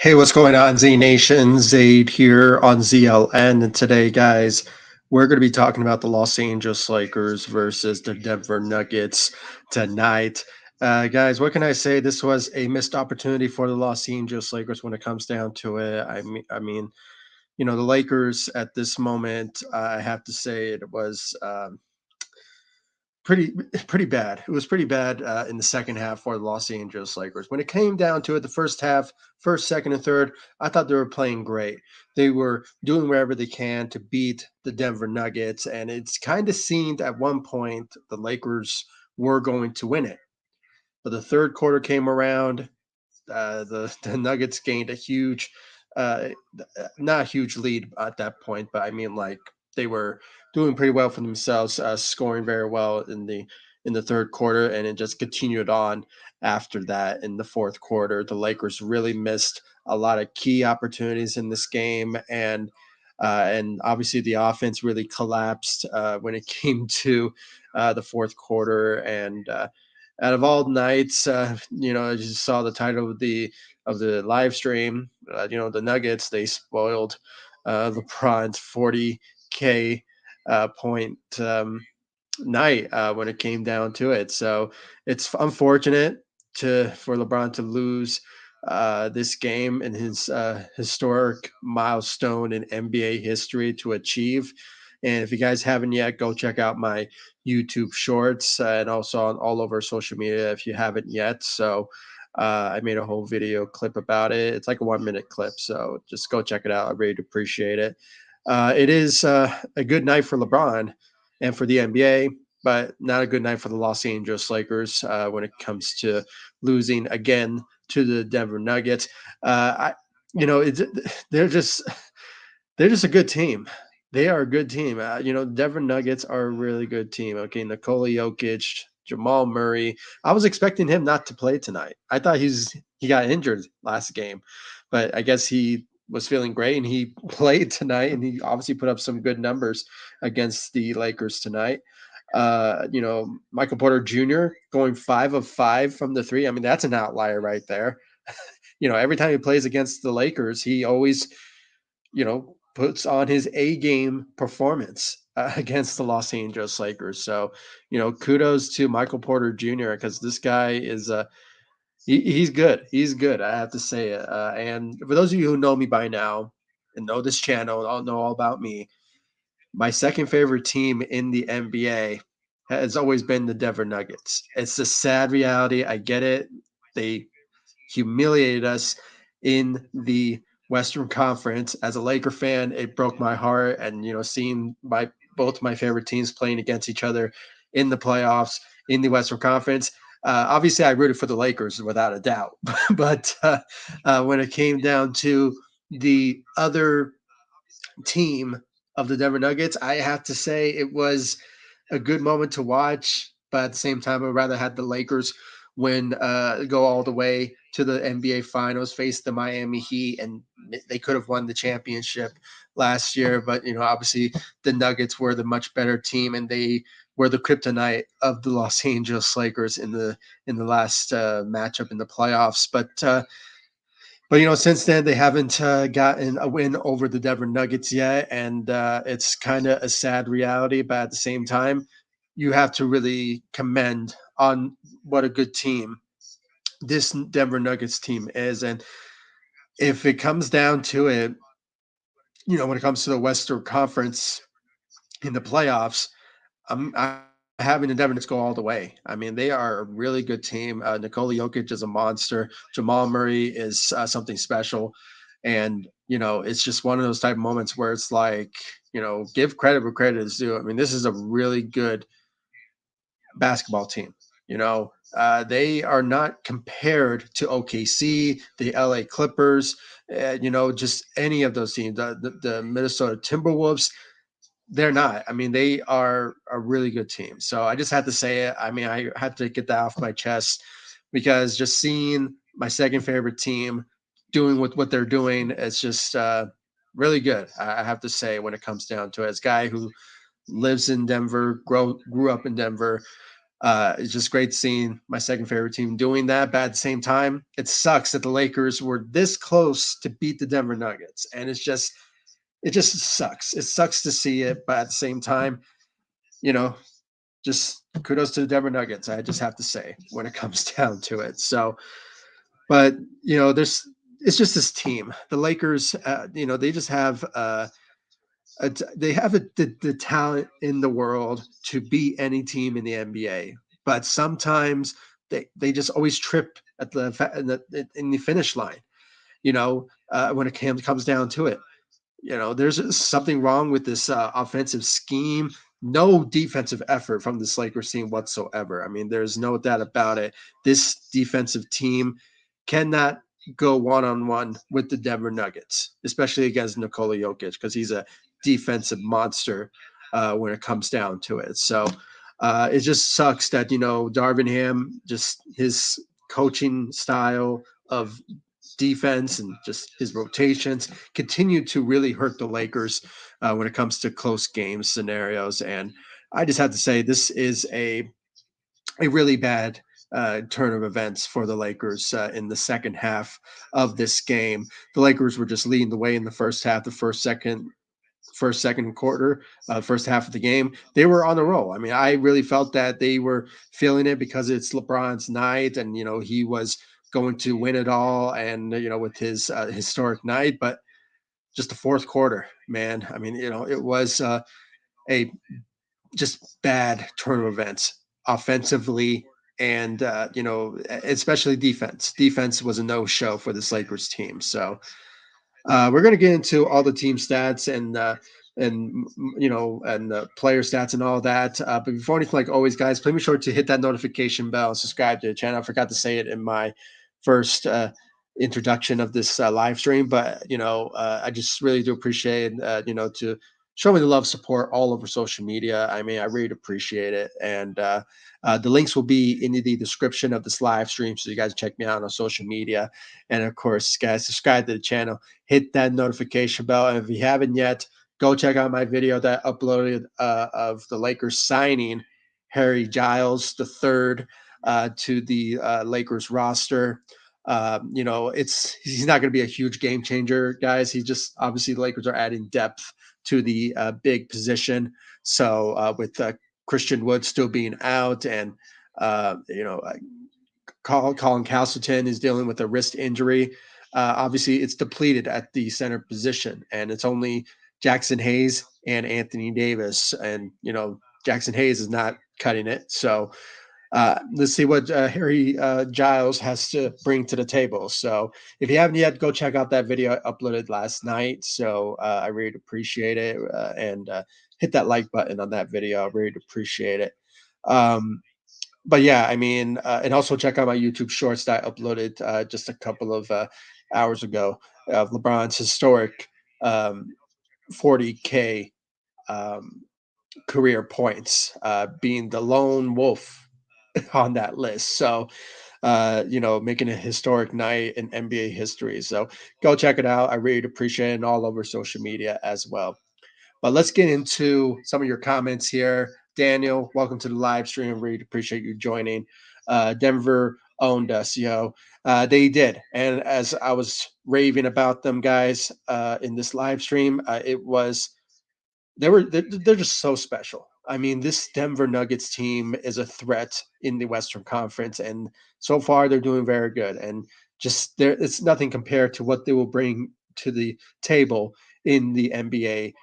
Hey, what's going on, Z Nation? Zaid here on ZLN. And today, guys, we're going to be talking about the Los Angeles Lakers versus the Denver Nuggets tonight. Guys, what can I say? This was a missed opportunity for the Los Angeles Lakers when it comes down to it. I mean, the Lakers at this moment, I have to say it was pretty pretty bad. It was pretty bad in the second half for the Los Angeles Lakers. When it came down to it, the first half, first, second, and third, I thought they were playing great. They were doing whatever they can to beat the Denver Nuggets, and it's kind of seemed at one point the Lakers were going to win it. But the third quarter came around. The Nuggets gained a huge, uh, not a huge lead at that point, but I mean like they were doing pretty well for themselves, scoring very well in the third quarter, and it just continued on after that in the fourth quarter. The Lakers really missed a lot of key opportunities in this game, and obviously the offense really collapsed when it came to the fourth quarter and out of all nights, I just saw the title of the live stream. The Nuggets, they spoiled LeBron's 40K point night when it came down to it. So it's unfortunate to for LeBron to lose this game and his historic milestone in NBA history to achieve. And if you guys haven't yet, go check out my YouTube shorts and also on all over social media if you haven't yet. So I made a whole video clip about it. It's like a 1 minute clip. So just go check it out. I really appreciate it. It is a good night for LeBron and for the NBA, but not a good night for the Los Angeles Lakers when it comes to losing again to the Denver Nuggets. I, you know, it's, they're just they're just a good team. They are a good team. Denver Nuggets are a really good team. Okay, Nikola Jokic, Jamal Murray. I was expecting him not to play tonight. I thought he got injured last game, but I guess he was feeling great and he played tonight and he obviously put up some good numbers against the Lakers tonight. Michael Porter Jr. going 5 of 5 from the three. I mean, that's an outlier right there. Every time he plays against the Lakers, he always, puts on his A game performance against the Los Angeles Lakers. So, kudos to Michael Porter Jr. because this guy is he's good. He's good. I have to say it. And for those of you who know me by now and know this channel, all know all about me. My second favorite team in the NBA has always been the Denver Nuggets. It's a sad reality. I get it. They humiliated us in the Western Conference. As a Laker fan, it broke my heart. And seeing both my favorite teams playing against each other in the playoffs in the Western Conference. Obviously, I rooted for the Lakers without a doubt. But when it came down to the other team of the Denver Nuggets, I have to say it was a good moment to watch. But at the same time, I'd rather had the Lakers go all the way to the NBA Finals, face the Miami Heat, and they could have won the championship last year. But obviously, the Nuggets were the much better team, and they were the kryptonite of the Los Angeles Lakers in the last matchup in the playoffs. But since then they haven't gotten a win over the Denver Nuggets yet, and it's kind of a sad reality. But at the same time, you have to really commend on what a good team this Denver Nuggets team is, and if it comes down to it, when it comes to the Western Conference in the playoffs, I'm having the Denver Nuggets go all the way. I mean, they are a really good team. Nikola Jokic is a monster. Jamal Murray is something special. And, it's just one of those type of moments where it's like, give credit where credit is due. I mean, this is a really good basketball team. They are not compared to OKC, the LA Clippers, just any of those teams, the Minnesota Timberwolves. They're not. I mean, they are a really good team. So I just had to say it. I mean, I had to get that off my chest because just seeing my second favorite team doing what they're doing, it's just really good. I have to say when it comes down to it. As a guy who lives in Denver, grew up in Denver, It's just great seeing my second favorite team doing that. But at the same time, it sucks that the Lakers were this close to beat the Denver Nuggets, and it just sucks. It sucks to see it, but at the same time, you know, just kudos to the Denver Nuggets. I just have to say when it comes down to it. So, but there's it's just this team, the Lakers. They just have they have the talent in the world to beat any team in the NBA, but sometimes they just always trip at in the finish line. When it comes down to it, there's something wrong with this offensive scheme. No defensive effort from this Lakers team whatsoever. I mean, there's no doubt about it. This defensive team cannot go one on one with the Denver Nuggets, especially against Nikola Jokic, because he's a defensive monster when it comes down to it. So it just sucks that Darvin Ham, just his coaching style of defense and just his rotations continue to really hurt the Lakers when it comes to close game scenarios. And I just have to say, this is a really bad turn of events for the Lakers in the second half of this game. The Lakers were just leading the way in the first half, the second quarter, first half of the game. They were on the roll. I mean, I really felt that they were feeling it because it's LeBron's night, and he was going to win it all, and with his historic night. But just the fourth quarter, man. I mean, it was a just bad turn of events offensively, and especially defense. Defense was a no-show for this Lakers team. So we're going to get into all the team stats and player stats and all that. But before anything, like always, guys, please be sure to hit that notification bell and subscribe to the channel. I forgot to say it in my first introduction of this live stream, but I just really do appreciate to show me the love, support all over social media. I mean, I really appreciate it, and the links will be in the description of this live stream, so you guys check me out on social media. And of course, guys, subscribe to the channel, hit that notification bell, and if you haven't yet, go check out my video that I uploaded of the Lakers signing Harry Giles III to the Lakers roster. He's not going to be a huge game changer, guys. He just obviously the Lakers are adding depth to the big position. So with Christian Wood still being out, and Colin Castleton is dealing with a wrist injury. Obviously, it's depleted at the center position, and it's only Jackson Hayes and Anthony Davis. And, Jackson Hayes is not cutting it. So let's see what Harry Giles has to bring to the table. So if you haven't yet, go check out that video I uploaded last night. So I really appreciate it. And hit that like button on that video. I really appreciate it. But yeah, I mean, and also check out my YouTube shorts that I uploaded just a couple of hours ago of LeBron's historic 40K um, career points, being the lone wolf on that list. So, making a historic night in NBA history. So go check it out. I really appreciate it, and all over social media as well. But let's get into some of your comments here. Daniel, welcome to the live stream. Really appreciate you joining. Denver owned us, yo. They did. And as I was raving about them, guys, in this live stream, they're just so special. I mean, this Denver Nuggets team is a threat in the Western Conference, and so far they're doing very good. And just there, it's nothing compared to what they will bring to the table in the NBA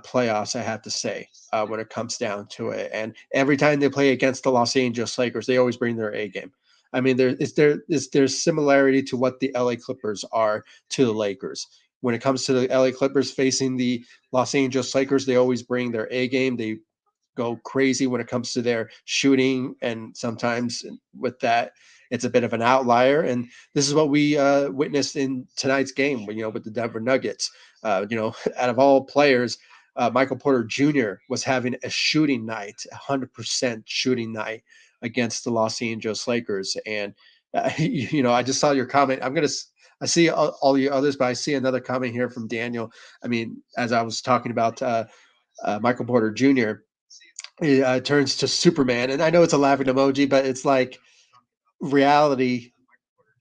playoffs. I have to say, when it comes down to it, and every time they play against the Los Angeles Lakers, they always bring their A game. I mean, there's similarity to what the LA Clippers are to the Lakers. When it comes to the LA Clippers facing the Los Angeles Lakers, they always bring their A game. They go crazy when it comes to their shooting, and sometimes with that, it's a bit of an outlier. And this is what we witnessed in tonight's game, with the Denver Nuggets. Out of all players, Michael Porter Jr. was having a shooting night, 100% shooting night against the Los Angeles Lakers. And I just saw your comment. I see all the others, but I see another comment here from Daniel. I mean, as I was talking about Michael Porter Jr., he turns to Superman. And I know it's a laughing emoji, but it's like reality.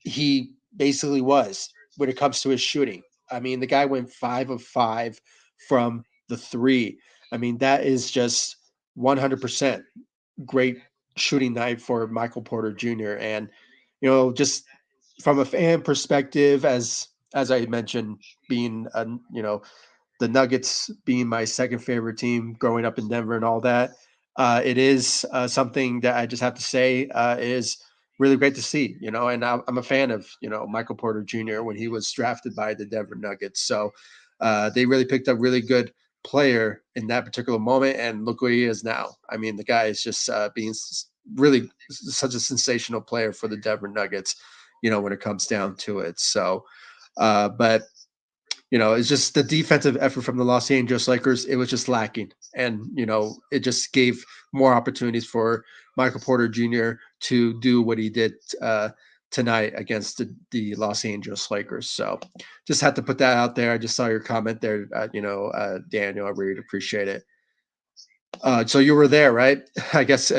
He basically was when it comes to his shooting. I mean, the guy went 5 of 5 from the three. I mean, that is just 100% great shooting night for Michael Porter Jr. And just from a fan perspective, as I mentioned, being the Nuggets being my second favorite team growing up in Denver and all that, it is something that I just have to say is really great to see. And I'm a fan of Michael Porter Jr. when he was drafted by the Denver Nuggets. So they really picked a really good player in that particular moment, and look where he is now. I mean, the guy is just being really such a sensational player for the Denver Nuggets. When it comes down to it. So, but it's just the defensive effort from the Los Angeles Lakers. It was just lacking. And, it just gave more opportunities for Michael Porter Jr. to do what he did tonight against the Los Angeles Lakers. So just had to put that out there. I just saw your comment there, Daniel. I really appreciate it. So you were there, right? I guess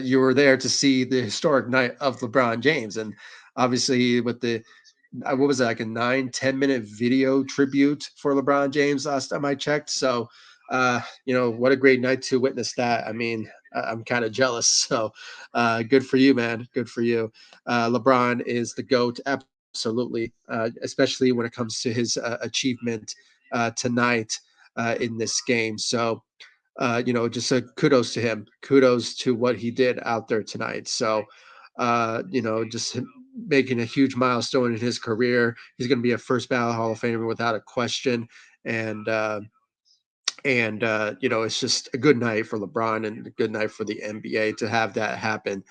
you were there to see the historic night of LeBron James. And obviously, with the what was it, like a 9-10 minute video tribute for LeBron James last time I checked. So what a great night to witness that. I mean, I'm kind of jealous. So good for you, man. Good for you. LeBron is the GOAT, absolutely, especially when it comes to his achievement tonight in this game. So just a kudos to him, kudos to what he did out there tonight. So, just making a huge milestone in his career. He's going to be a first ballot Hall of Famer without a question. And, it's just a good night for LeBron and a good night for the NBA to have that happen.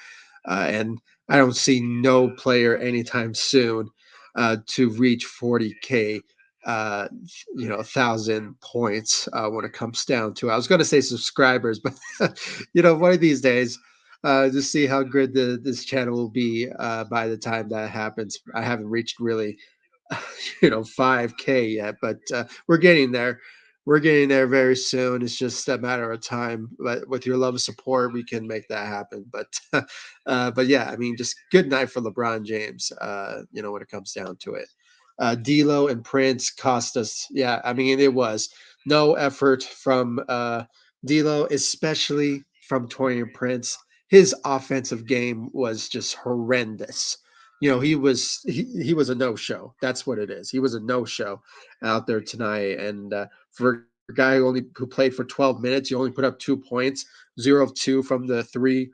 And I don't see no player anytime soon to reach 40K, 1,000 points when it comes down to. I was going to say subscribers, but one of these days, to see how good this channel will be by the time that happens. I haven't reached really 5K yet, but we're getting there. We're getting there very soon. It's just a matter of time. But with your love and support, we can make that happen. But yeah, I mean, just good night for LeBron James. When it comes down to it, D'Lo and Prince cost us. Yeah, I mean, it was no effort from D'Lo, especially from Torian Prince. His offensive game was just horrendous. He was a no show. That's what it is. He was a no show out there tonight. And for a guy who played for 12 minutes, he only put up 2 points, 0 of 2 from the three,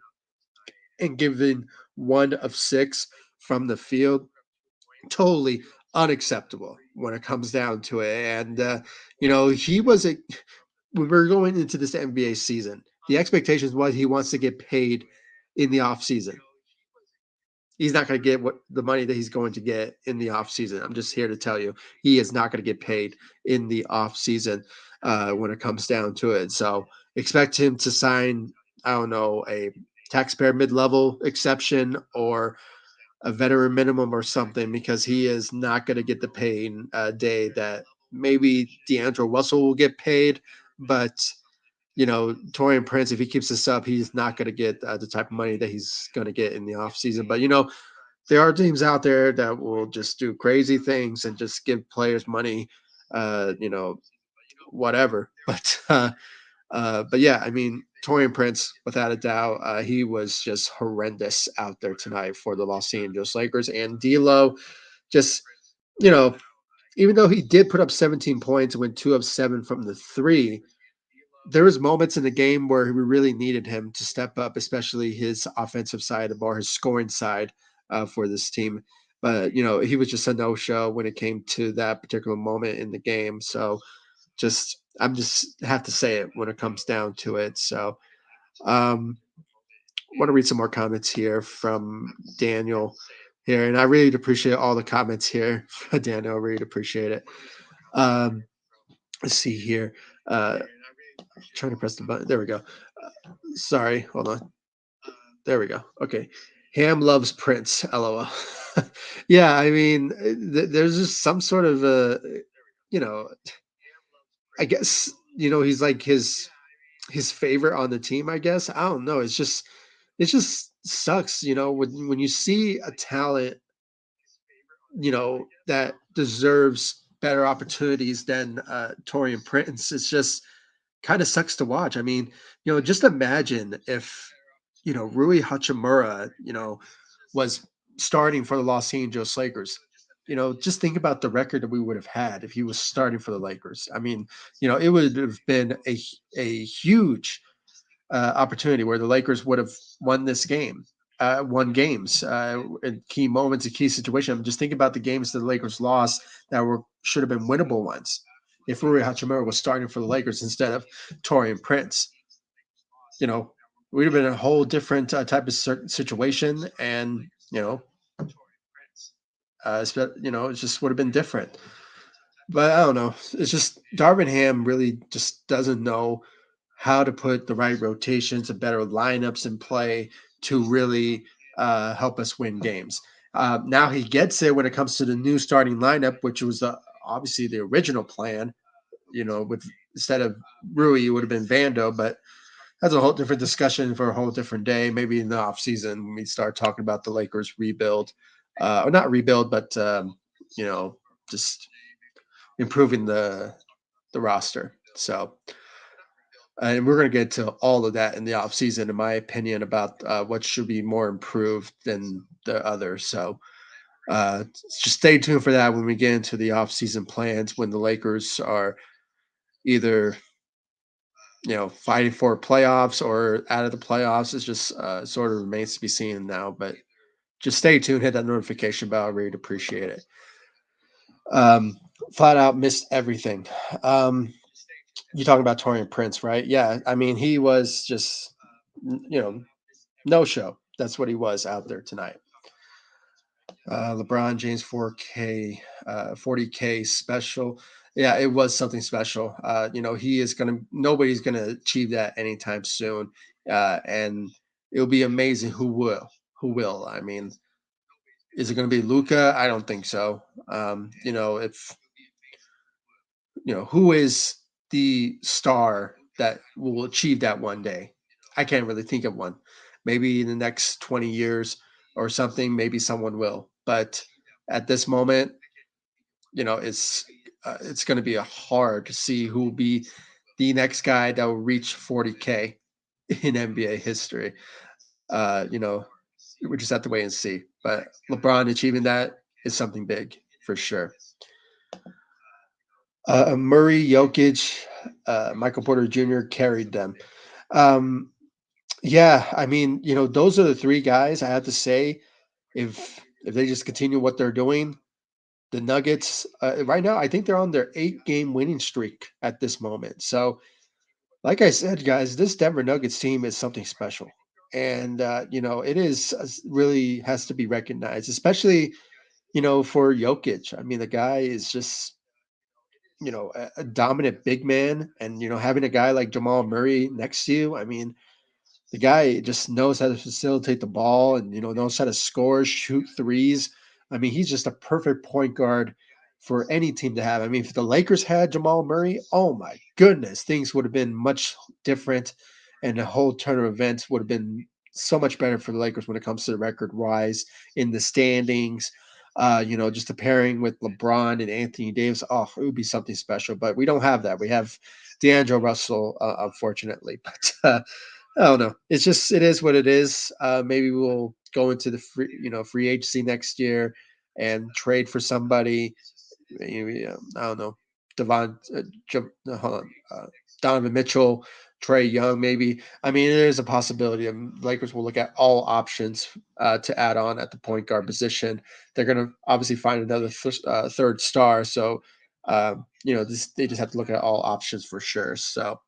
and given 1 of 6 from the field. Totally unacceptable when it comes down to it. And he was a when we're going into this NBA season, the expectations was he wants to get paid in the off season. He's not going to get what the money that he's going to get in the off season. I'm just here to tell you, he is not going to get paid in the off season when it comes down to it. So expect him to sign, I don't know, a taxpayer mid-level exception or a veteran minimum or something, because he is not going to get the pay day that maybe D'Angelo Russell will get paid, but Torian Prince, if he keeps this up, he's not going to get the type of money that he's going to get in the offseason. But there are teams out there that will just do crazy things and just give players money, whatever. But yeah, I mean, Torian Prince, without a doubt, he was just horrendous out there tonight for the Los Angeles Lakers. And D'Lo, just you know, even though he did put up 17 points and went 2 of 7 from the three, there was moments in the game where we really needed him to step up, especially his offensive side of the ball, his scoring side for this team. But he was just a no-show when it came to that particular moment in the game. So I'm just have to say it when it comes down to it. So want to read some more comments here from Daniel here, and I really appreciate all the comments here. Daniel, I really appreciate it. Um, let's see here. Trying to press the button. There we go. Sorry, hold on. There we go. Okay. Ham loves Prince. LOL. Yeah, I mean, there's just some sort of you know, I guess he's like his. his favorite on the team, I guess. I don't know. It just sucks, when you see a talent, that deserves better opportunities than Torian Prince. It's just kind of sucks to watch. I mean, just imagine if, Rui Hachimura, was starting for the Los Angeles Lakers. Just think about the record that we would have had if he was starting for the Lakers. I mean, it would have been a huge opportunity where the Lakers would have won this game, won games in key moments, a key situation. I'm just thinking about the games that the Lakers lost that were should have been winnable ones. If Rui Hachimura was starting for the Lakers instead of Torian Prince, you know, we'd have been in a whole different type of situation, and it just would have been different. But I don't know. It's just Darvin Ham really just doesn't know how to put the right rotations and better lineups in play to really help us win games. Now he gets it when it comes to the new starting lineup, which was obviously the original plan. With instead of Rui, it would have been Vando, but that's a whole different discussion for a whole different day. Maybe in the off season when we start talking about the Lakers rebuild, or not rebuild, but just improving the roster. So, and we're going to get to all of that in the off season, in my opinion, about what should be more improved than the other. So, just stay tuned for that when we get into the off season plans. When the Lakers are either fighting for playoffs or out of the playoffs, it's just sort of remains to be seen now. But just stay tuned, hit that notification bell. I really appreciate it. Um, Flat out missed everything. You talking about Torian Prince, right? Yeah, I mean he was just no show. That's what he was out there tonight. LeBron James 4K, 40K special. Yeah, it was something special. He is gonna. Nobody's gonna achieve that anytime soon, and it'll be amazing who will. Who will? I mean, is it going to be Luca? I don't think so. If who is the star that will achieve that one day? I can't really think of one. Maybe in the next 20 years or something, maybe someone will. But at this moment, it's going to be a hard to see who will be the next guy that will reach 40K in NBA history. We just have to wait and see. But LeBron achieving that is something big for sure. Murray, Jokic, Michael Porter Jr. carried them. Um, yeah, I mean, those are the three guys. I have to say, if they just continue what they're doing, the Nuggets right now, I think they're on their 8-game winning streak at this moment. So, like I said, guys, this Denver Nuggets team is something special, and it is really has to be recognized, especially for Jokic. I mean, the guy is just a dominant big man, and having a guy like Jamal Murray next to you. I mean, the guy just knows how to facilitate the ball, and knows how to score, shoot threes. I mean, he's just a perfect point guard for any team to have. I mean, if the Lakers had Jamal Murray, oh my goodness, things would have been much different, and the whole turn of events would have been so much better for the Lakers when it comes to the record rise in the standings. Just a pairing with LeBron and Anthony Davis, oh, it would be something special. But we don't have that. We have D'Angelo Russell, unfortunately. But I don't know. It's just it is what it is. Maybe we'll go into the free agency next year and trade for somebody. Maybe, I don't know. Devon, hold on, Donovan Mitchell, Trey Young, maybe. I mean, there's a possibility. Lakers will look at all options to add on at the point guard position. They're going to obviously find another third star. So, they just have to look at all options for sure. So,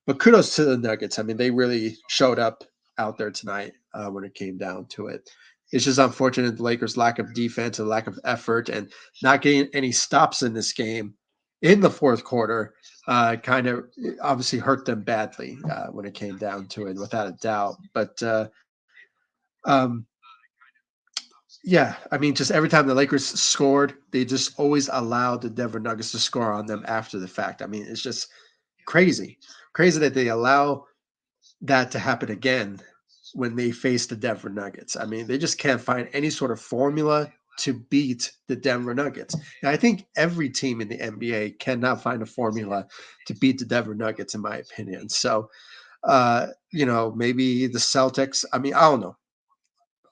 but kudos to the Nuggets. I mean, they really showed up out there tonight when it came down to it. It's just unfortunate the Lakers' lack of defense and lack of effort and not getting any stops in this game in the fourth quarter kind of obviously hurt them badly when it came down to it, without a doubt. But um, yeah, I mean, just every time the Lakers scored, they just always allowed the Denver Nuggets to score on them after the fact. I mean, it's just crazy, crazy that they allow that to happen again when they face the Denver Nuggets. I mean, they just can't find any sort of formula to beat the Denver Nuggets. And I think every team in the NBA cannot find a formula to beat the Denver Nuggets, in my opinion. So, maybe the Celtics. I mean, I don't know.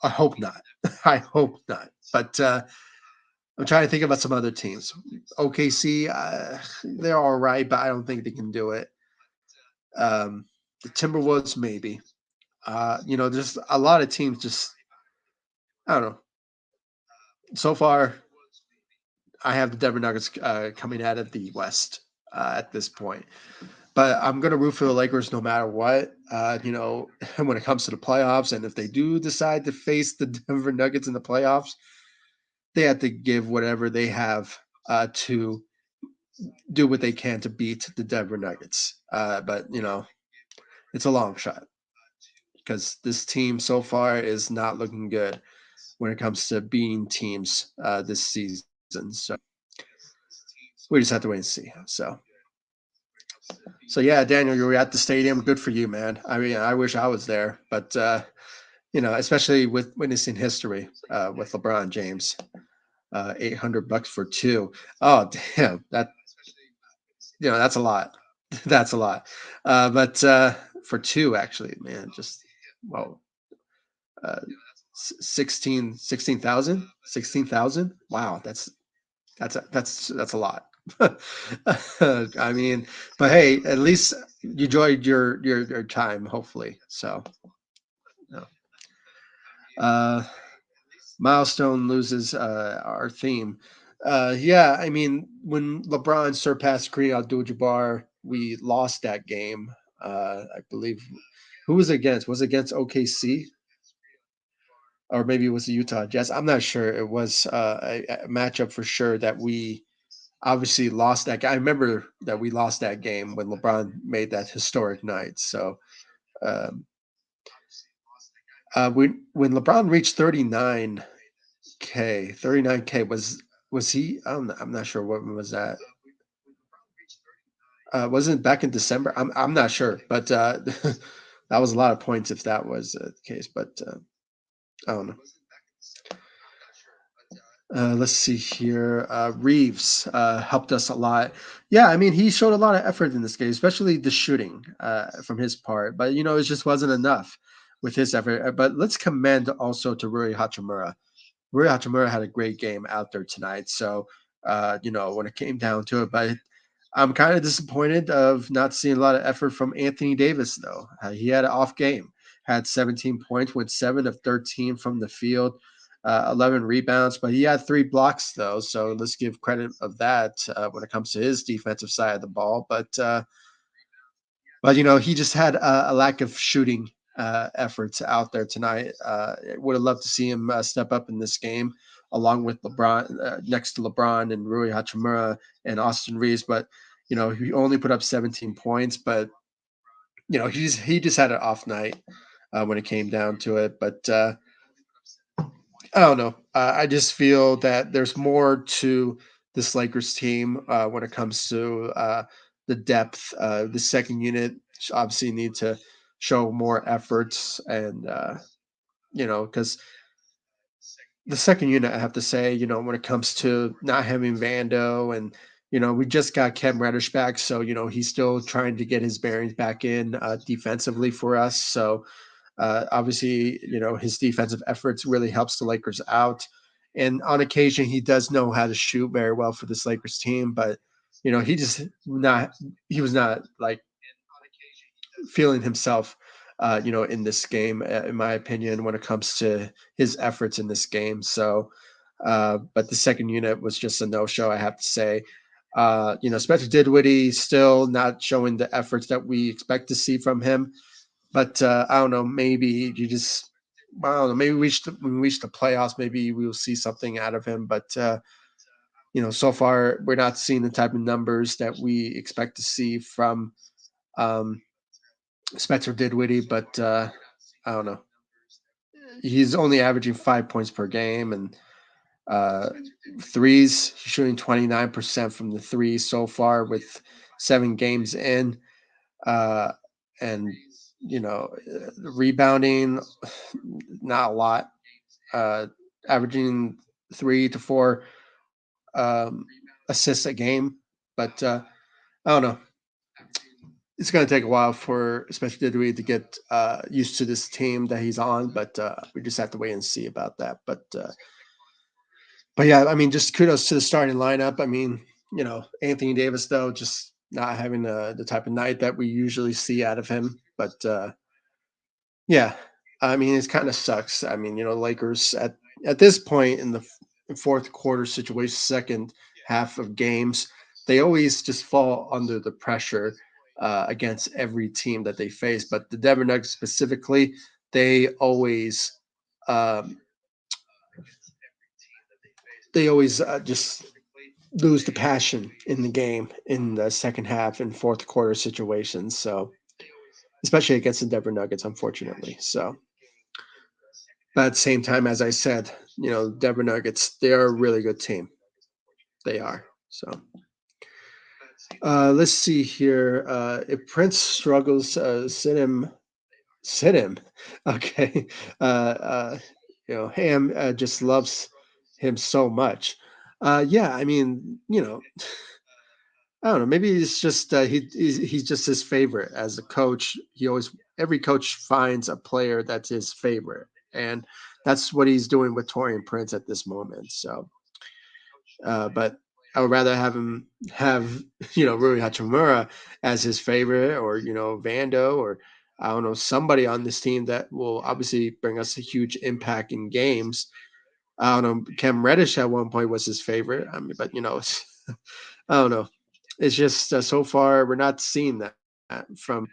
I hope not. I hope not. But I'm trying to think about some other teams. OKC, they're all right, but I don't think they can do it. The Timberwolves, maybe. There's a lot of teams just, I don't know. So far, I have the Denver Nuggets coming out of the West at this point. But I'm going to root for the Lakers no matter what, when it comes to the playoffs. And if they do decide to face the Denver Nuggets in the playoffs, they have to give whatever they have to do what they can to beat the Denver Nuggets. But it's a long shot because this team so far is not looking good when it comes to beating teams this season. So we just have to wait and see. So yeah, Daniel, you were at the stadium. Good for you, man. I mean, I wish I was there, but especially with witnessing history with LeBron James, $800 for two. Oh, damn, that's a lot. That's a lot. But for two, actually, man, just well, uh, 16,000. Wow, that's a lot. I mean, but hey, at least you enjoyed your time, hopefully. So, no. uh, milestone loses our theme. Yeah, I mean, when LeBron surpassed Kareem Abdul-Jabbar, we lost that game. I believe. Who was it against? Was it against OKC? Or maybe it was the Utah Jazz. I'm not sure. It was a matchup for sure that we obviously lost that. I remember that we lost that game when LeBron made that historic night. So um, when LeBron reached 39K was he? I'm not sure what was that. Wasn't it back in December? I'm not sure, but that was a lot of points if that was the case. But I don't know. Let's see here. Reaves helped us a lot. Yeah, I mean, he showed a lot of effort in this game, especially the shooting from his part. But it just wasn't enough with his effort. But let's commend also to Rui Hachimura. Rui Hachimura had a great game out there tonight. So, when it came down to it, but I'm kind of disappointed of not seeing a lot of effort from Anthony Davis, though. He had an off game, had 17 points, went 7 of 13 from the field, 11 rebounds, but he had 3 blocks, though. So let's give credit of that when it comes to his defensive side of the ball. But he just had a lack of shooting efforts out there tonight. Would have loved to see him step up in this game along with LeBron, next to LeBron and Rui Hachimura and Austin Reeves. But he only put up 17 points. But he just had an off night when it came down to it. But I don't know. I just feel that there's more to this Lakers team when it comes to the depth. The second unit obviously need to show more efforts, and because the second unit, I have to say, when it comes to not having Vando and we just got Cam Reddish back, so he's still trying to get his bearings back in defensively for us. So obviously, his defensive efforts really helps the Lakers out. And on occasion, he does know how to shoot very well for this Lakers team, but he was not like feeling himself, in this game, in my opinion, when it comes to his efforts in this game. So, but the second unit was just a no-show, I have to say. Spencer Dinwiddie still not showing the efforts that we expect to see from him. But I don't know. Maybe you just, I don't know. Maybe when we reach the playoffs, maybe we will see something out of him. But so far we're not seeing the type of numbers that we expect to see from um, Spencer Dinwiddie. But I don't know. He's only averaging 5 points per game, and uh, threes. He's shooting 29% from the three so far with 7 games in. uh, and rebounding, not a lot, uh, averaging 3 to 4 um, assists a game. But I don't know. It's going to take a while for especially Rui to get used to this team that he's on. But we just have to wait and see about that. But yeah, I mean, just kudos to the starting lineup. I mean, Anthony Davis though, just not having the type of night that we usually see out of him. But yeah, I mean, it kind of sucks. I mean, Lakers at this point in the fourth quarter situation, second half of games, they always just fall under the pressure against every team that they face. But the Denver Nuggets specifically, they always um, just lose the passion in the game in the second half and fourth quarter situations. So, especially against the Denver Nuggets, unfortunately. So, but at the same time, as I said, Denver Nuggets, they are a really good team. They are. So, let's see here. If Prince struggles, sit him. Okay. Ham just loves him so much. Yeah, I mean, I don't know. Maybe it's just he's just his favorite as a coach. He always every coach finds a player that's his favorite, and that's what he's doing with Torian Prince at this moment. So, but I would rather have him have Rui Hachimura as his favorite, or Vando, or I don't know, somebody on this team that will obviously bring us a huge impact in games. I don't know. Cam Reddish at one point was his favorite. I mean, but I don't know. It's just so far we're not seeing that from,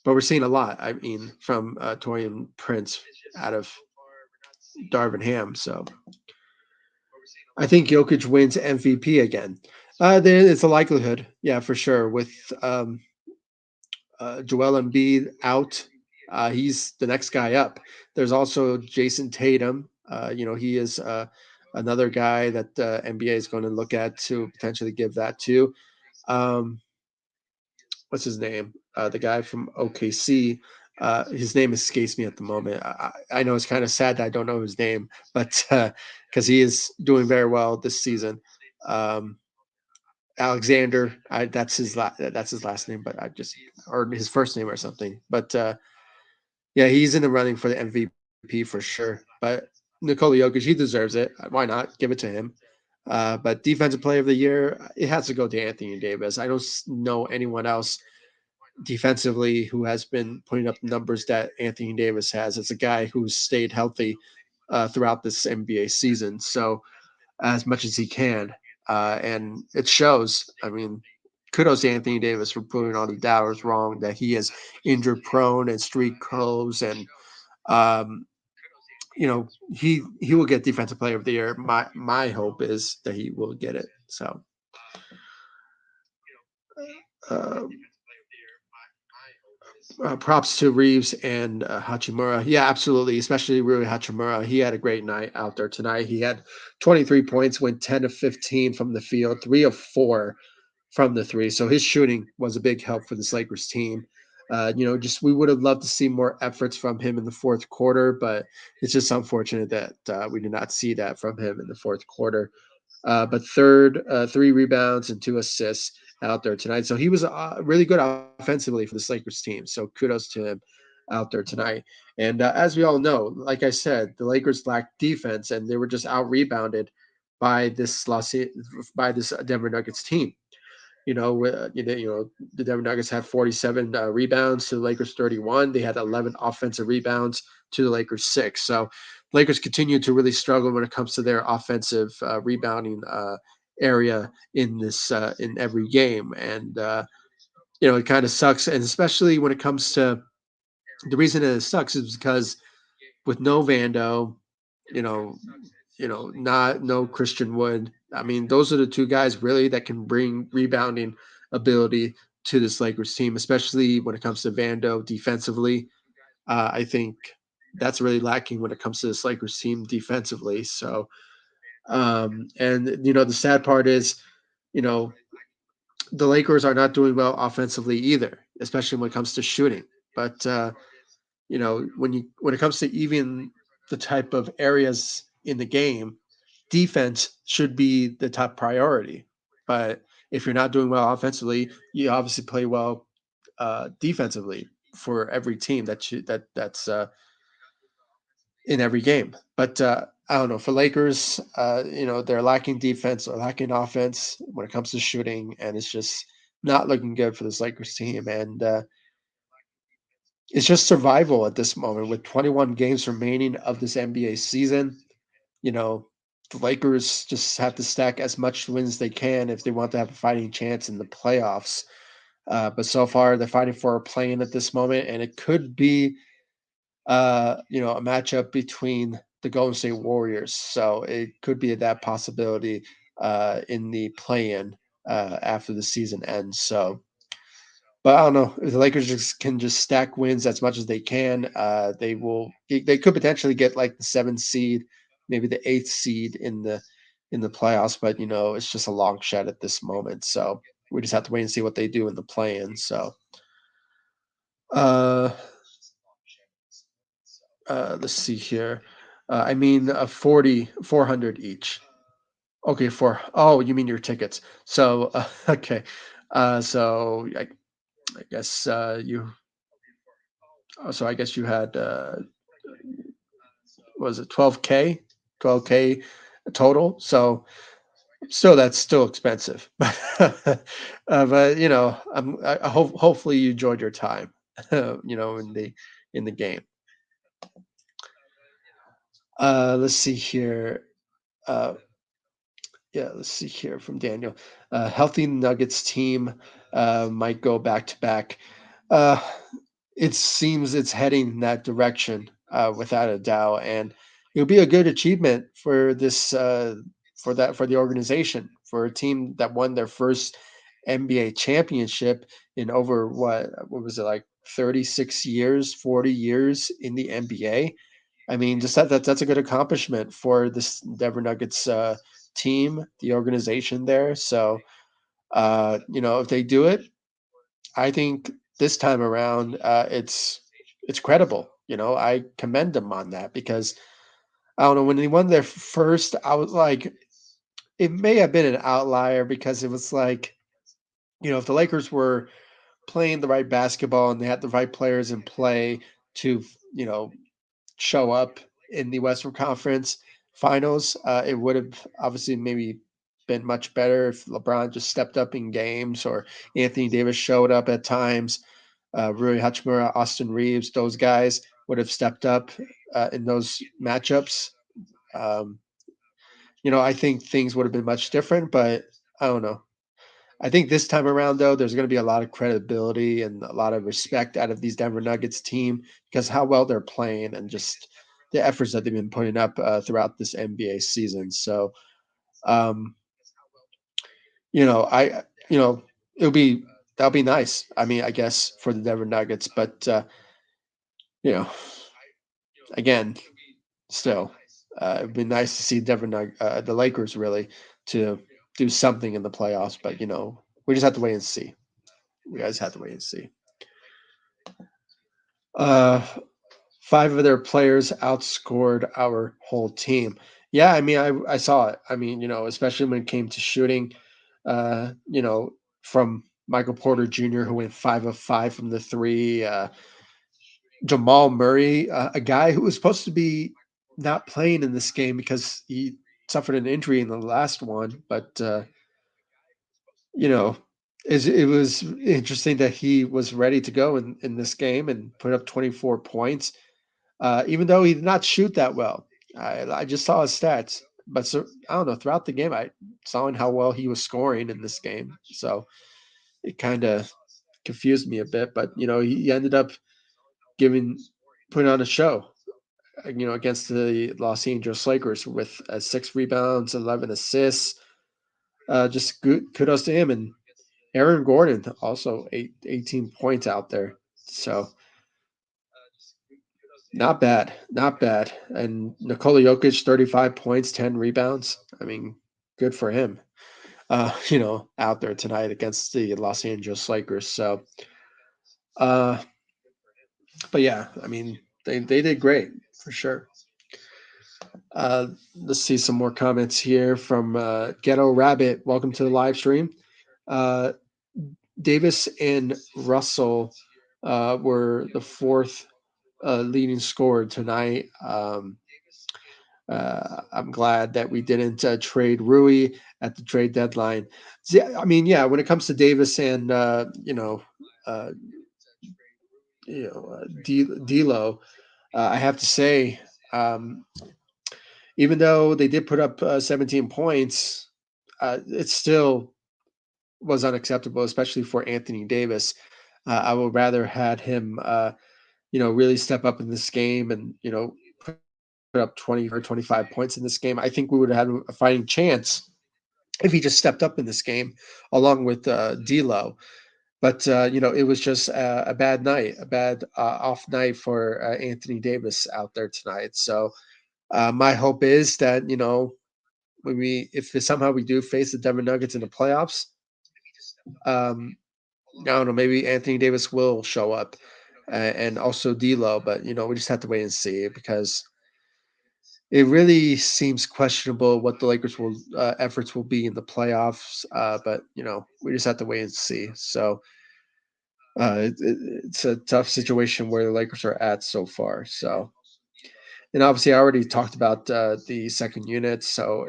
but we're seeing a lot. I mean, from Torian Prince out of Darvin Ham. So I think Jokic wins MVP again. There it's a likelihood, yeah, for sure. With Joel Embiid out, he's the next guy up. There's also Jason Tatum. He is another guy that NBA is going to look at to potentially give that to. Um, what's his name? The guy from OKC. His name escapes me at the moment. I know it's kind of sad that I don't know his name, but because he is doing very well this season. Um, Alexander, that's his last name, but I just or his first name or something. But yeah, he's in the running for the MVP for sure. But Nikola Jokic, he deserves it. Why not give it to him? But defensive player of the year, it has to go to Anthony Davis. I don't know anyone else defensively who has been putting up numbers that Anthony Davis has. It's a guy who's stayed healthy throughout this NBA season, so as much as he can, and it shows. I mean, kudos to Anthony Davis for proving all the doubters wrong that he is injured prone and street clothes, and um, he will get defensive player of the year. My hope is that he will get it. So. Uh, Props to Reaves and Hachimura. Yeah, absolutely. Especially Rui Hachimura. He had a great night out there tonight. He had 23 points, went 10 of 15 from the field, 3 of 4 from the three. So his shooting was a big help for this Lakers team. Just we would have loved to see more efforts from him in the fourth quarter, but it's just unfortunate that we did not see that from him in the fourth quarter. But 3 rebounds and 2 assists out there tonight. So he was really good offensively for this Lakers team. So kudos to him out there tonight. And as we all know, like I said, the Lakers lacked defense and they were just out rebounded by this Denver Nuggets team. The Denver Nuggets had 47 rebounds to the Lakers 31. They had 11 offensive rebounds to the Lakers 6. So Lakers continue to really struggle when it comes to their offensive rebounding area in every game, and it kind of sucks. And especially when it comes to the reason that it sucks is because with no Vando, you know, not no Christian Wood. I mean, those are the two guys really that can bring rebounding ability to this Lakers team, especially when it comes to Vando defensively. I think that's really lacking when it comes to this Lakers team defensively. So, and the sad part is, you know, the Lakers are not doing well offensively either. especially when it comes to shooting. But when it comes to even the type of areas in the game, defense should be the top priority. But if you're not doing well offensively, you obviously play well defensively for every team that's in every game. But I don't know, for Lakers, they're lacking defense, they're lacking offense when it comes to shooting, and it's just not looking good for this Lakers team. And it's just survival at this moment with 21 games remaining of this NBA season. You know, the Lakers just have to stack as much wins as they can if they want to have a fighting chance in the playoffs. But so far, they're fighting for a play-in at this moment, and it could be, a matchup between the Golden State Warriors. So it could be that possibility in the play-in after the season ends. So but I don't know if the Lakers can just stack wins as much as they can. They could potentially get like the seventh seed, maybe the eighth seed in the playoffs. But it's just a long shot at this moment. So we just have to wait and see what they do in the play-in. So uh, let's see here. I mean, 400 each. Okay, oh, you mean your tickets? So okay, so I guess I guess you had was it 12K? 12K total. So still that's still expensive. But I hope hopefully you enjoyed your time, in the game. Let's see here. Uh, yeah, let's see here from Daniel. Healthy Nuggets team might go back to back. Uh, it seems it's heading in that direction, without a doubt, and it'll be a good achievement for this for the organization, for a team that won their first NBA championship in over what was it, like 36 years, 40 years in the NBA. I mean, just that's a good accomplishment for this Denver Nuggets team, the organization there. So, if they do it, I think this time around, it's credible. I commend them on that because I don't know, when they won their first, I was like, it may have been an outlier because it was like, if the Lakers were playing the right basketball and they had the right players in play to, you know, show up in the Western Conference Finals, it would have obviously maybe been much better if LeBron just stepped up in games or Anthony Davis showed up at times. Rui Hachimura, Austin Reaves, those guys would have stepped up in those matchups. Um, I think things would have been much different, but I don't know. I think this time around, though, there's going to be a lot of credibility and a lot of respect out of these Denver Nuggets team because how well they're playing and just the efforts that they've been putting up throughout this NBA season. So, um, I, it'll be that'll be nice. I mean, I guess for the Denver Nuggets, but you know, again, still, it'd be nice to see the Lakers really to do something in the playoffs. But we just have to wait and see. We guys have to wait and see. Uh, Five of their players outscored our whole team. Yeah, I mean, I saw it. I mean, especially when it came to shooting, from Michael Porter Jr., who went 5 of 5 from the three. Jamal Murray, a guy who was supposed to be not playing in this game because he suffered an injury in the last one, but you know, it was interesting that he was ready to go in this game and put up 24 points, even though he did not shoot that well. I just saw his stats, but so I don't know. Throughout the game, I saw how well he was scoring in this game, so it kind of confused me a bit. But he ended up giving putting on a show, against the Los Angeles Lakers with 6 rebounds, 11 assists. Just good kudos to him, and Aaron Gordon also 18 points out there. So not bad, not bad. And Nikola Jokic, 35 points, 10 rebounds. I mean, good for him. Out there tonight against the Los Angeles Lakers. So Uh, but yeah, I mean, they did great for sure. Let's see some more comments here from Ghetto Rabbit. Welcome to the live stream. Uh, Davis and Russell were the fourth leading scorer tonight. I'm glad that we didn't trade Rui at the trade deadline. See, I mean, yeah, when it comes to Davis and uh, D'Lo, I have to say, um, even though they did put up 17 points, it still was unacceptable, especially for Anthony Davis. I would rather had him, really step up in this game and put up 20 or 25 points in this game. I think we would have had a fighting chance if he just stepped up in this game along with D'Lo. But it was just a bad night, a bad off night for Anthony Davis out there tonight. So my hope is that if somehow we do face the Denver Nuggets in the playoffs, um, I don't know, maybe Anthony Davis will show up and also D'Lo, but we just have to wait and see because it really seems questionable what the Lakers will efforts will be in the playoffs. But we just have to wait and see. So it's a tough situation where the Lakers are at so far. So, and obviously, I already talked about the second unit, so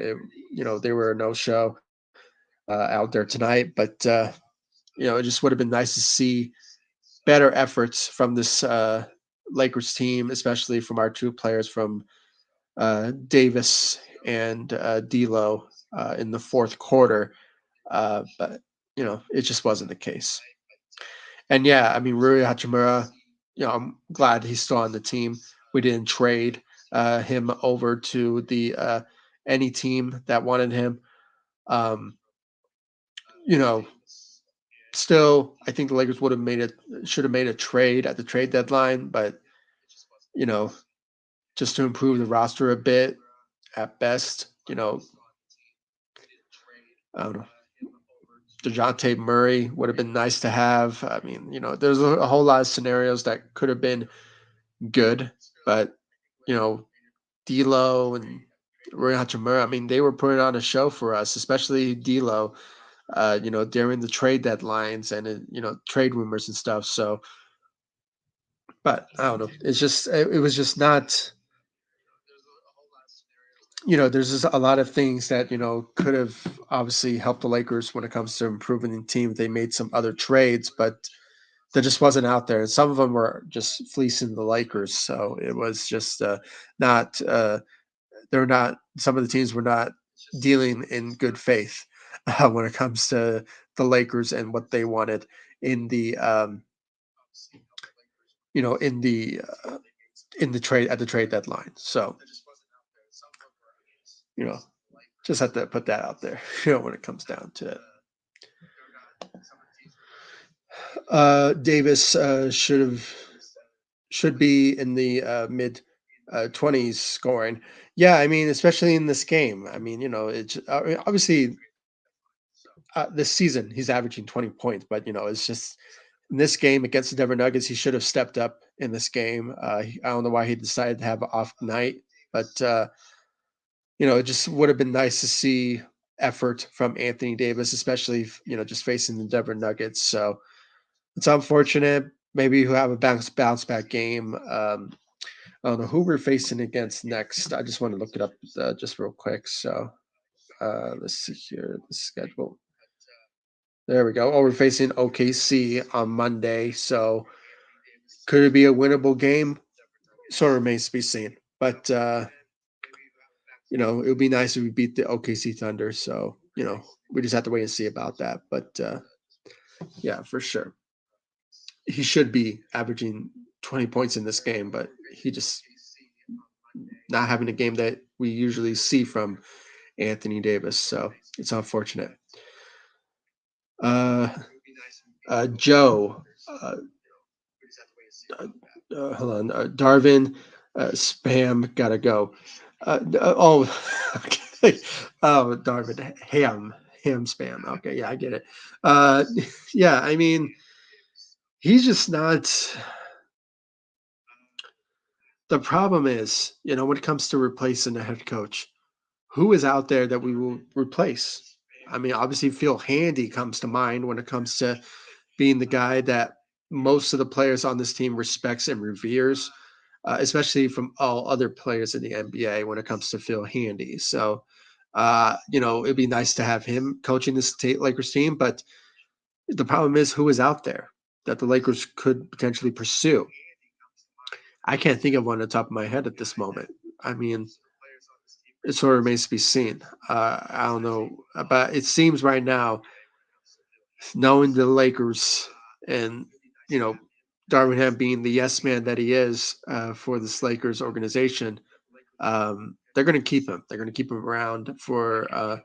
they were a no show out there tonight. But it just would have been nice to see better efforts from this Lakers team, especially from our two players from Davis and D'Lo in the fourth quarter. But it just wasn't the case. And yeah, I mean, Rui Hachimura, I'm glad he's still on the team. We didn't trade him over to the any team that wanted him. Um, you know, Still, I think the Lakers would have should have made a trade at the trade deadline, but you know, just to improve the roster a bit at best, I don't know. DeJounte Murray would have been nice to have. I mean, there's a whole lot of scenarios that could have been good, but you know, D'Lo and Rui Hachimura, I mean, they were putting on a show for us, especially D'Lo. During the trade deadlines and trade rumors and stuff. So, but I don't know. It's just it was just not. There's just a lot of things that could have obviously helped the Lakers when it comes to improving the team. They made some other trades, but that just wasn't out there. And some of them were just fleecing the Lakers. So it was just not. They're not. Some of the teams were not dealing in good faith when it comes to the Lakers and what they wanted in the you know in the trade at the trade deadline. So you know just have to put that out there. When it comes down to it. Davis should be in the mid 20s scoring. Yeah, I mean, especially in this game. I mean, it's obviously this season he's averaging 20 points, but it's just in this game against the Denver Nuggets, he should have stepped up in this game. I don't know why he decided to have an off night, but it just would have been nice to see effort from Anthony Davis, especially just facing the Denver Nuggets. So it's unfortunate. Maybe he'll have a bounce back game. I don't know who we're facing against next. I just want to look it up just real quick. So let's see here the schedule. There we go. Oh, we're facing OKC on Monday. So could it be a winnable game? Sort of remains to be seen. But it would be nice if we beat the OKC Thunder. So we just have to wait and see about that. But yeah, for sure, he should be averaging 20 points in this game, but he just not having a game that we usually see from Anthony Davis. So it's unfortunate. Uh, Joe, uh, hold on, Darvin, spam, gotta go. Oh, okay. Oh, Darvin, ham spam. Okay, yeah, I get it. Uh, yeah, I mean, He's just not. The problem is, when it comes to replacing a head coach, who is out there that we will replace? I mean, obviously, Phil Handy comes to mind when it comes to being the guy that most of the players on this team respects and reveres, especially from all other players in the NBA when it comes to Phil Handy. So, it'd be nice to have him coaching this Lakers team, but the problem is who is out there that the Lakers could potentially pursue. I can't think of one on the top of my head at this moment. I mean, it sort of remains to be seen. I don't know, but it seems right now, knowing the Lakers and you know Darvin Ham being the yes man that he is for this Lakers organization, they're going to keep him. They're going to keep him around for a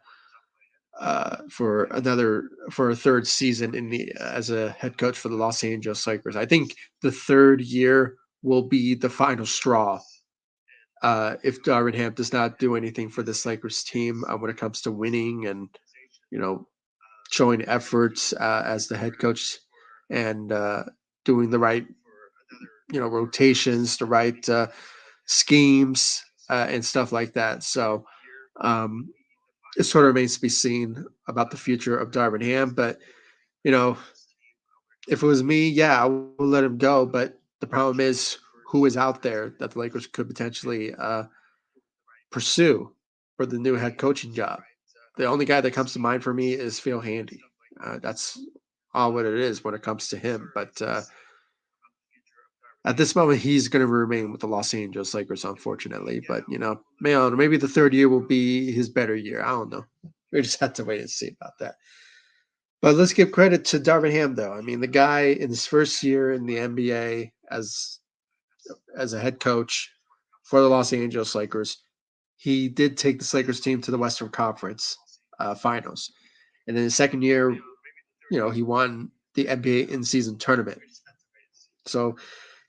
third season in the as a head coach for the Los Angeles Lakers. I think the third year will be the final straw if Darvin Ham does not do anything for this Lakers team when it comes to winning and you know showing efforts as the head coach and doing the right rotations, the right schemes and stuff like that. So um, it sort of remains to be seen about the future of Darvin Ham. But you know, if it was me, yeah, I would let him go. But the problem is who is out there that the Lakers could potentially pursue for the new head coaching job. The only guy that comes to mind for me is Phil Handy. That's all what it is when it comes to him. But at this moment, he's going to remain with the Los Angeles Lakers, unfortunately. But man, maybe the third year will be his better year. I don't know. We just have to wait and see about that. But let's give credit to Darvin Ham, though. I mean, the guy in his first year in the NBA as a head coach for the Los Angeles Lakers, he did take this Lakers team to the Western Conference Finals, and in his second year, he won the NBA in-season tournament. So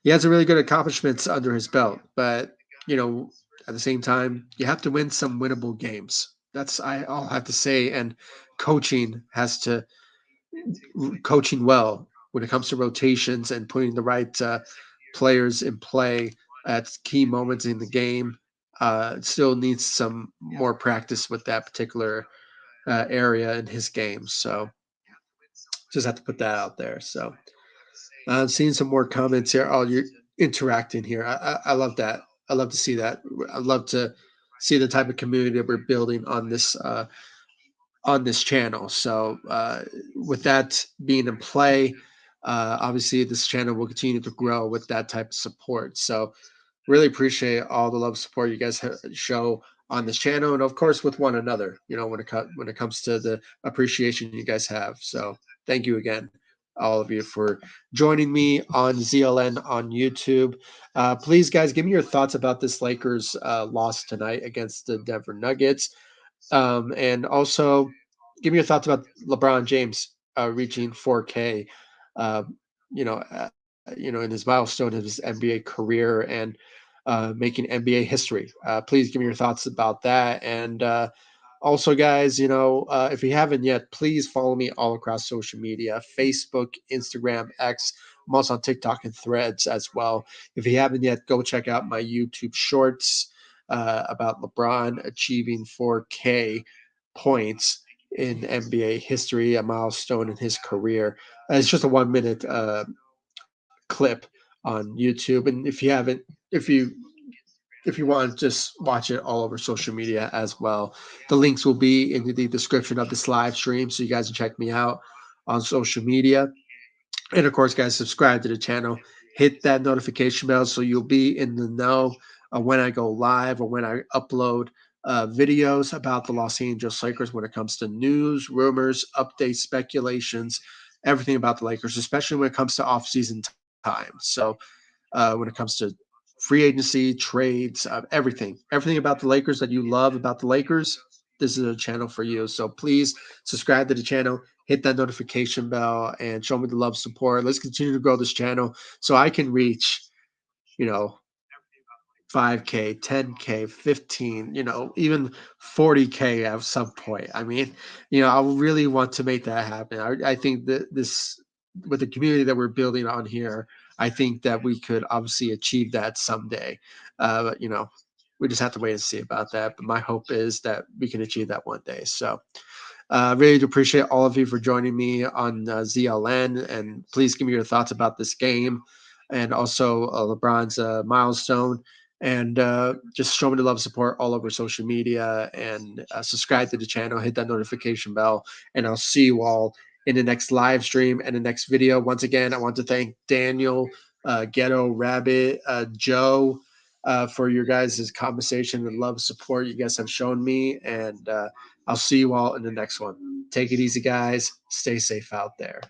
he has a really good accomplishments under his belt, but you know, at the same time, you have to win some winnable games. I'll have to say, and coaching has to coaching well when it comes to rotations and putting the right players in play at key moments in the game. Still needs some more practice with that particular area in his game. So just have to put that out there. So I'm seeing some more comments here. Oh, you're interacting here. I love that. I love to see that. I love to see the type of community that we're building on this channel. So with that being in play, obviously this channel will continue to grow with that type of support. So really appreciate all the love support you guys show on this channel, and of course with one another. When it comes to the appreciation you guys have. So thank you again, all of you, for joining me on ZLN on YouTube. Please, guys, give me your thoughts about this Lakers loss tonight against the Denver Nuggets. And also, give me your thoughts about LeBron James reaching 4K. Uh, you know, uh, in his milestone of his NBA career and making NBA history. Please give me your thoughts about that. And also, guys, if you haven't yet, please follow me all across social media: Facebook, Instagram, X. I'm also on TikTok and Threads as well. If you haven't yet, go check out my YouTube shorts about LeBron achieving 4K points in NBA history, a milestone in his career. It's just a 1 minute clip on YouTube, and if you if you want, just watch it all over social media as well. The links will be in the description of this live stream, so you guys can check me out on social media. And of course, guys, subscribe to the channel. Hit that notification bell so you'll be in the know when I go live or when I upload videos about the Los Angeles Lakers when it comes to news, rumors, updates, speculations, everything about the Lakers, especially when it comes to off-season time. So when it comes to free agency, trades, everything about the Lakers that you love about the Lakers, this is a channel for you. So please subscribe to the channel, hit that notification bell, and show me the love, support. Let's continue to grow this channel so I can reach, you know, 5K, 10K, 15, even 40K at some point. I mean, I really want to make that happen. I think that with the community that we're building on here, I think that we could obviously achieve that someday. But, we just have to wait and see about that. But my hope is that we can achieve that one day. So really do appreciate all of you for joining me on ZLN, and please give me your thoughts about this game and also LeBron's milestone. And just show me the love and support all over social media, and subscribe to the channel, hit that notification bell, and I'll see you all in the next live stream and the next video. Once again, I want to thank Daniel, Ghetto Rabbit, Joe, for your guys' conversation and love support you guys have shown me. And I'll see you all in the next one. Take it easy, guys. Stay safe out there.